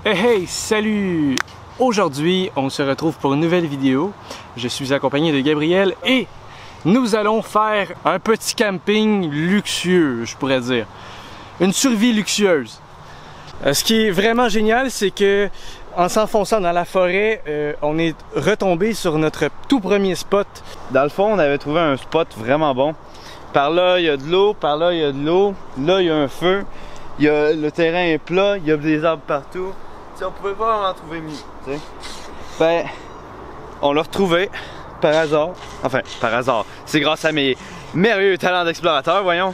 Hey hey, salut! Aujourd'hui, on se retrouve pour une nouvelle vidéo. Je suis accompagné de Gabriel et nous allons faire un petit camping luxueux, je pourrais dire. Une survie luxueuse. Ce qui est vraiment génial, c'est que en s'enfonçant dans la forêt, on est retombé sur notre tout premier spot. Dans le fond, on avait trouvé un spot vraiment bon. Par là, il y a de l'eau, par là, il y a de l'eau. Là, il y a un feu. Le terrain est plat, il y a des arbres partout. T'sais, on pouvait pas en trouver mieux. T'sais. Ben, on l'a retrouvé par hasard. Enfin, par hasard. C'est grâce à mes merveilleux talents d'explorateur, voyons.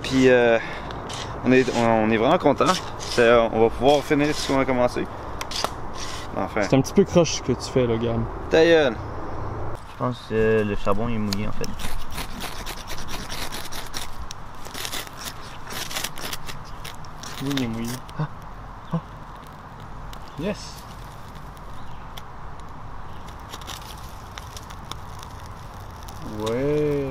Puis, on est vraiment content. On va pouvoir finir ce qu'on a commencé. Enfin. C'est un petit peu croche ce que tu fais là, Gab. Ta gueule. Je pense que le charbon est mouillé en fait. Oui, il est mouillé. Ah. Oh. Yes! Ouais!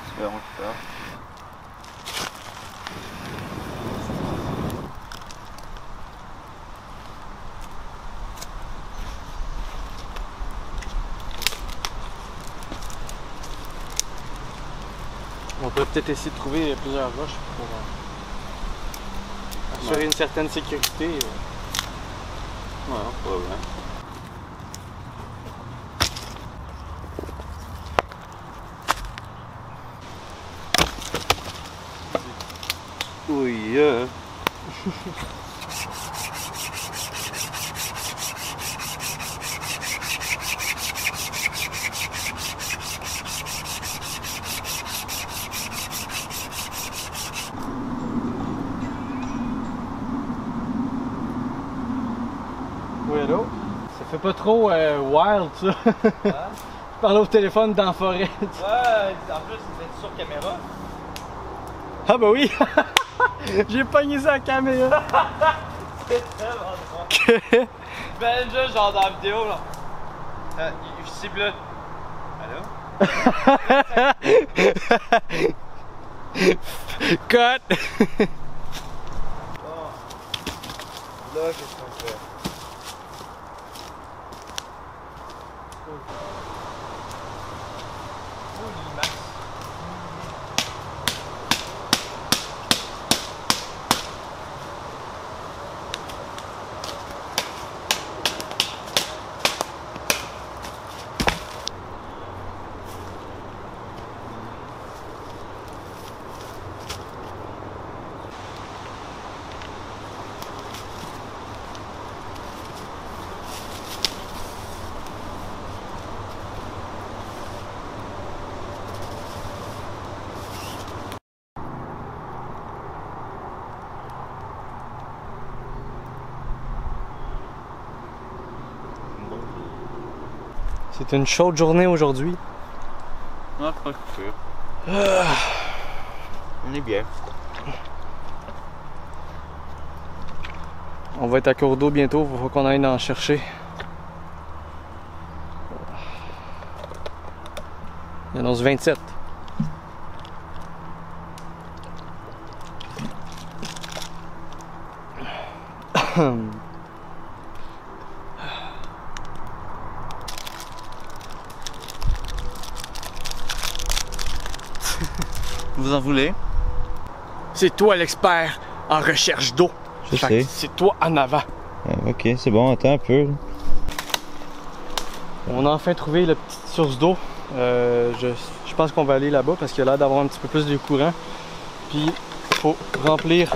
Espérons que ça. On peut peut-être essayer de trouver plusieurs roches pour assurer une certaine sécurité. Ouais, pas vrai. Oui. Oui, allô? Ça fait pas trop wild, ça? Hein? Parler au téléphone dans la forêt. Ouais, en plus, c'est sur caméra. Ah bah oui! J'ai pogné ça à la caméra! C'est tellement drôle. Ben, juste genre dans la vidéo, là. Il cible là. Allô? Cut! Oh. Là, qu'est-ce qu'on fait? C'est une chaude journée aujourd'hui. Non, pas sûr. On est bien. On va être à court d'eau bientôt, il faut qu'on aille en chercher. Il annonce 27. Vous en voulez? C'est toi l'expert en recherche d'eau. Je sais. C'est toi en avant. Ok, c'est bon, attends un peu. On a enfin trouvé la petite source d'eau. Je pense qu'on va aller là-bas parce qu'il y a l'air d'avoir un petit peu plus de courant. Puis il faut remplir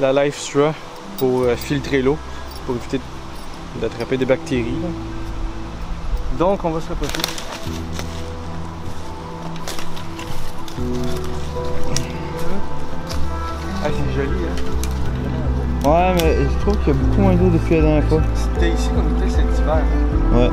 la life straw pour filtrer l'eau, pour éviter d'attraper des bactéries. Là. Donc on va se reposer. Ah, c'est joli, hein? Ouais, mais je trouve qu'il y a beaucoup moins d'eau depuis la dernière fois. C'était ici qu'on était cet hiver. Ouais.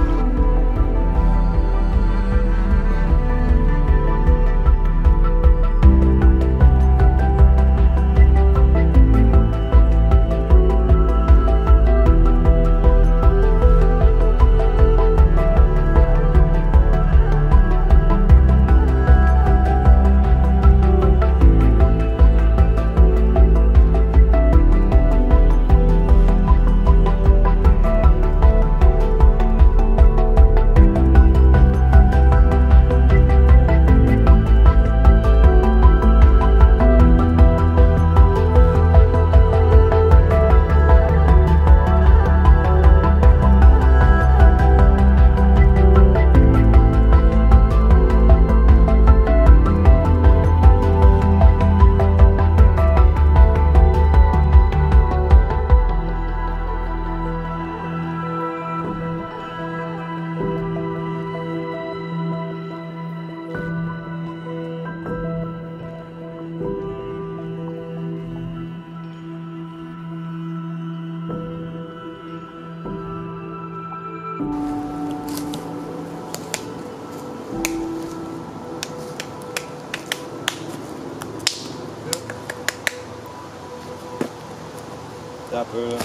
C'est un peu là.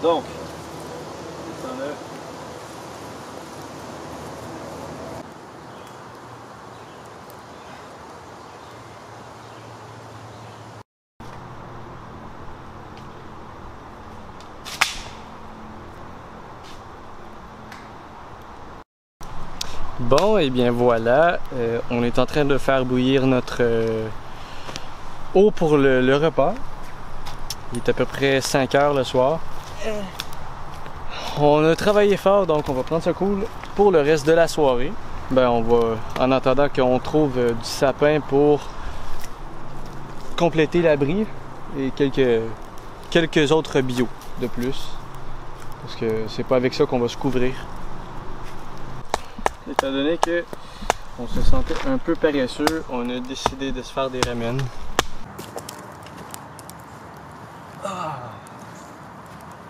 Donc, descends-le. Bon, et bien voilà, on est en train de faire bouillir notre eau pour le repas. Il est à peu près 5 heures le soir. On a travaillé fort, donc on va prendre ce cool pour le reste de la soirée. Ben, on va, en attendant qu'on trouve du sapin pour compléter l'abri et quelques autres bio de plus. Parce que c'est pas avec ça qu'on va se couvrir. Étant donné que on se sentait un peu paresseux, on a décidé de se faire des ramen.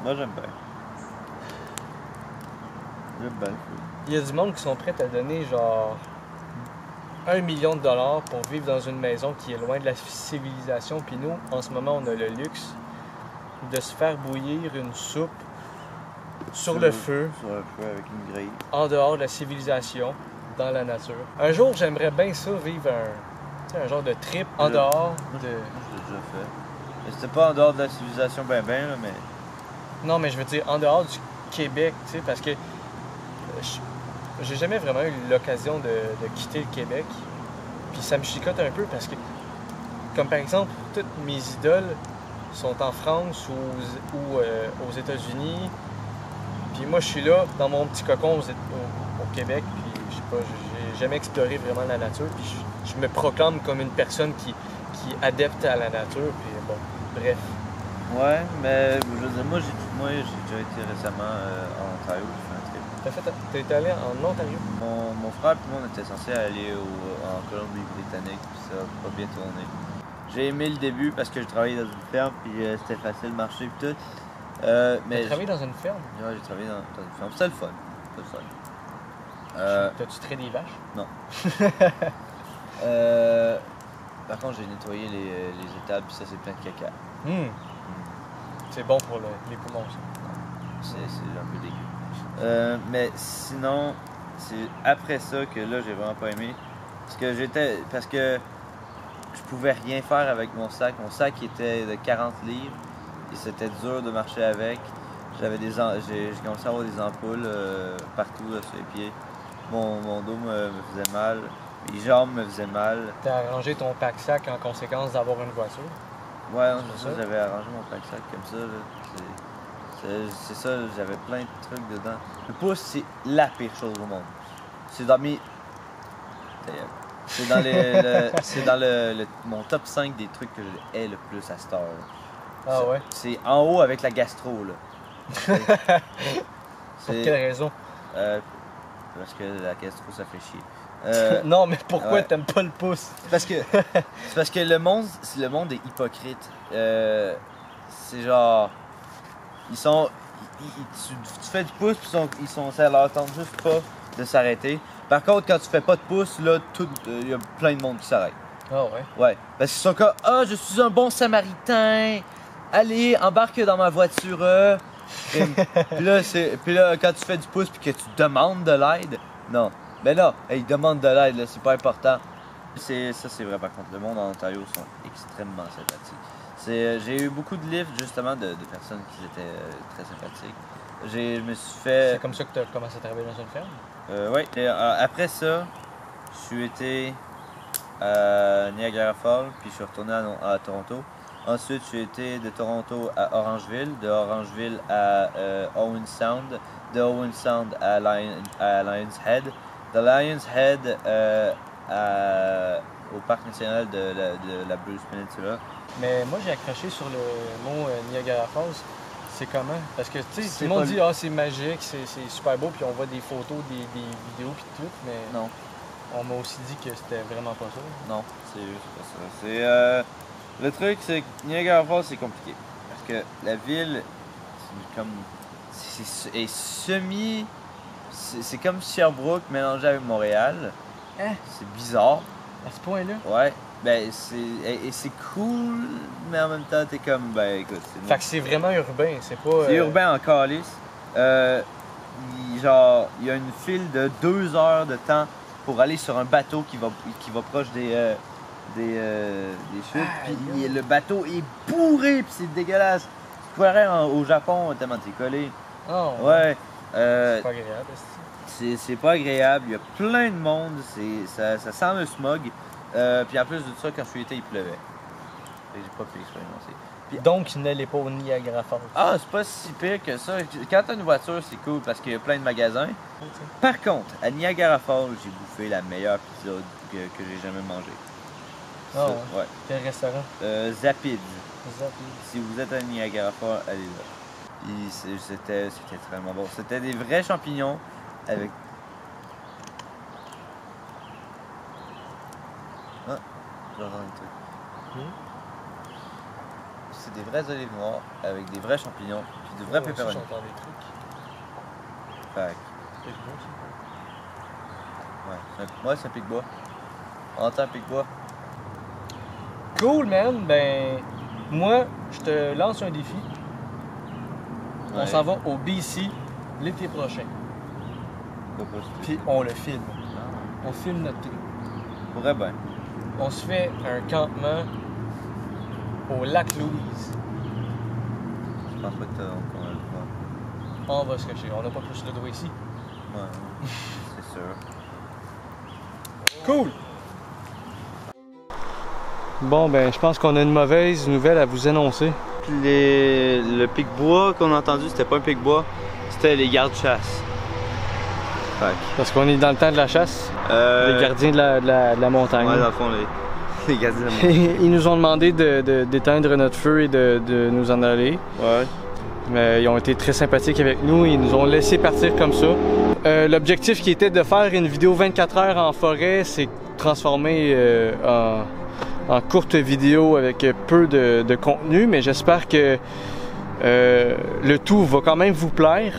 Moi j'aime bien. J'aime bien. Il y a du monde qui sont prêts à donner genre 1 million de dollars pour vivre dans une maison qui est loin de la civilisation. Puis nous, en ce moment, on a le luxe de se faire bouillir une soupe sur le feu, avec une grille. en dehors de la civilisation, dans la nature. Un jour, j'aimerais bien ça, vivre un genre de trip en dehors de... Je l'ai déjà fait. Mais c'était pas en dehors de la civilisation ben là, mais... Non, mais je veux dire en dehors du Québec, tu sais, parce que j'ai jamais vraiment eu l'occasion de quitter le Québec. Puis ça me chicote un peu parce que, comme par exemple, toutes mes idoles sont en France ou aux États-Unis. Puis moi, je suis là, dans mon petit cocon au Québec, puis je sais pas, j'ai jamais exploré vraiment la nature. Puis je me proclame comme une personne qui est adepte à la nature. Puis bon, bref. Ouais, mais je veux dire, moi j'ai déjà été récemment en Ontario, j'ai fait un trip. T'es été allé en Ontario? Mon frère et moi on était censés aller en Colombie-Britannique, puis ça a pas bien tourné. J'ai aimé le début parce que je travaillais dans une ferme, puis c'était facile de marcher et tout. T'as travaillé dans une ferme? Ouais, j'ai travaillé dans une ferme, c'était le fun. T'as-tu traité des vaches? Non. Par contre, j'ai nettoyé les étables, puis ça c'est plein de caca. C'est bon pour les poumons, ça. C'est un peu dégueu. Mais sinon, c'est après ça que là j'ai vraiment pas aimé. Parce que je pouvais rien faire avec mon sac. Mon sac était de 40 livres et c'était dur de marcher avec. J'ai commencé à avoir des ampoules partout là, sur les pieds. Mon dos me faisait mal. Les jambes me faisaient mal. T'as arrangé ton pack-sac en conséquence d'avoir une voiture? Ouais, c'est ça, j'avais arrangé mon pack-sac comme ça. C'est ça, j'avais plein de trucs dedans. Le pouce, c'est la pire chose au monde. C'est dans mes... C'est dans mon top 5 des trucs que je hais le plus à cette heure. Ah ouais? C'est en haut avec la gastro, là. Pour quelle raison? Parce que la gastro, ça fait chier. Non, mais pourquoi ouais. t'aimes pas le pouce? C'est parce que le monde est hypocrite. C'est genre... Tu fais du pouce, puis ça leur tente juste pas de s'arrêter. Par contre, quand tu fais pas de pouce, là, y a plein de monde qui s'arrête. Ah ouais? Ouais. Parce qu'ils sont comme, je suis un bon samaritain. Allez, embarque dans ma voiture. Puis là, quand tu fais du pouce puis que tu demandes de l'aide, non. Ben non, ils demandent de l'aide, là, c'est pas important. C'est vrai par contre, le monde en Ontario sont extrêmement sympathiques. J'ai eu beaucoup de livres justement de personnes qui étaient très sympathiques. Je me suis fait... C'est comme ça que tu as commencé à travailler dans une ferme? Oui. Après ça, je suis été à Niagara Falls, puis je suis retourné à Toronto. Ensuite, je suis été de Toronto à Orangeville, de Orangeville à Owen Sound, de Owen Sound à Lions Head, de Lions Head au Parc national de la Bruce Peninsula. Mais moi, j'ai accroché sur le mot Niagara Falls. C'est comment? Parce que, tu sais, tout le monde dit « Ah, c'est magique, c'est super beau », puis on voit des photos, des vidéos, puis tout, mais... Non. On m'a aussi dit que c'était vraiment pas ça. Non, c'est pas ça. Le truc, c'est que Niagara Falls, c'est compliqué. Parce que la ville, c'est comme Sherbrooke mélangé avec Montréal. Hein? C'est bizarre. À ce point-là? Ouais. Ben, c'est cool, mais en même temps, t'es comme, ben écoute, Fait que c'est vraiment urbain, c'est pas... c'est urbain en calice. Genre, il y a une file de 2 heures de temps pour aller sur un bateau qui va proche des chutes. Puis le bateau est bourré, puis c'est dégueulasse. Tu pourrais au Japon tellement t'es collé. Oh, Ouais. c'est pas agréable. C'est pas agréable, il y a plein de monde, ça sent le smog. Puis en plus de ça, quand je suis été, il pleuvait. Fait que j'ai pas pu l'expérimenter. Donc, n'allez pas au Niagara Falls. Ah, c'est pas si pire que ça. Quand t'as une voiture, c'est cool parce qu'il y a plein de magasins. Par contre, à Niagara Falls, j'ai bouffé la meilleure pizza que j'ai jamais mangée. Ah Ça, ouais. ouais. Quel restaurant? Zapid. Zapid. Si vous êtes à Niagara Falls, allez là. Puis c'était vraiment bon. C'était des vrais champignons avec... Ah, j'entends un truc. C'est des vraies olives noires avec des vrais champignons puis de vrais pepperonis. J'entends des trucs. Fait C'est bon, ça. ouais, c'est un pic-bois. On entend un pic-bois. Cool, man. Ben, moi, je te lance un défi. On Ouais. s'en va au BC l'été prochain. Puis on le filme. On filme notre truc. Pourrait bien. On se fait un campement au lac Louise. Je pense pas qu'on a le droit. On va se cacher. On n'a pas plus le droit ici. Ouais, c'est sûr. Cool! Bon, ben, je pense qu'on a une mauvaise nouvelle à vous annoncer. Le pic-bois qu'on a entendu, c'était pas un pic-bois, c'était les gardes-chasse. Parce qu'on est dans le temps de la chasse. Les gardiens de la montagne. Ouais, dans le fond, les gardiens de la montagne. Ils nous ont demandé d'éteindre notre feu et de nous en aller. Ouais. Mais ils ont été très sympathiques avec nous. Ils nous ont laissé partir comme ça. L'objectif qui était de faire une vidéo 24 heures en forêt, c'est transformé en courte vidéo avec peu de contenu. Mais j'espère que le tout va quand même vous plaire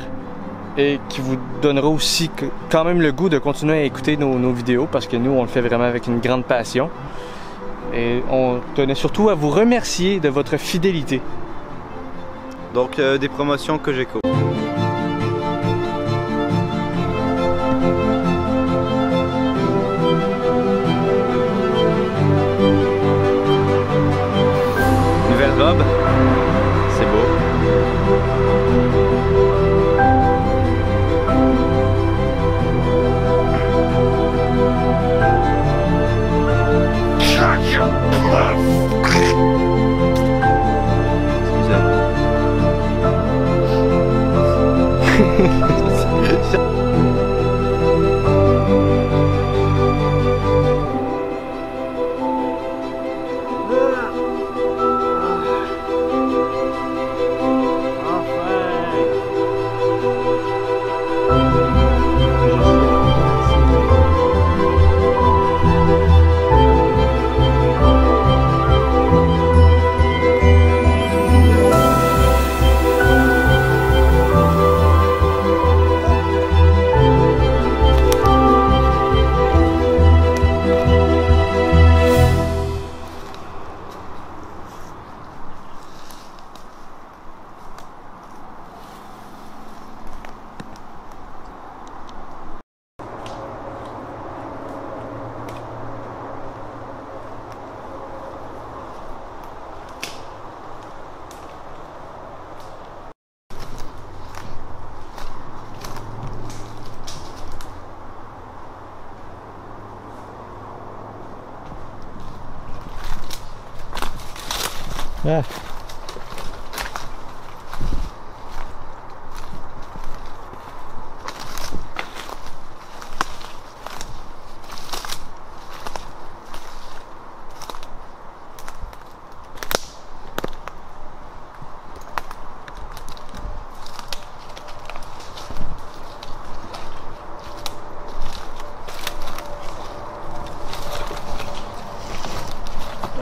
et qui vous donnera aussi quand même le goût de continuer à écouter nos vidéos parce que nous, on le fait vraiment avec une grande passion. Et on tenait surtout à vous remercier de votre fidélité. Donc, des promotions Cogeco. Nouvelle robe. C'est beau. Ah.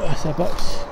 Ah, ça passe.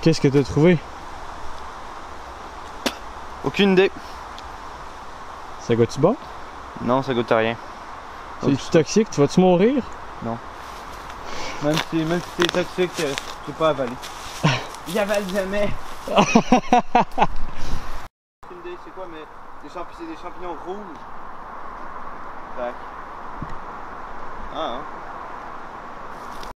Qu'est-ce que t'as trouvé? Aucune idée. Ça goûte-tu bon? Non, ça goûte à rien. C'est-tu toxique? Tu vas-tu mourir? Même si c'est toxique, tu peux pas avaler. Il avale jamais. Aucune idée, c'est quoi, mais c'est des champignons rouges. Tac. Ah, hein.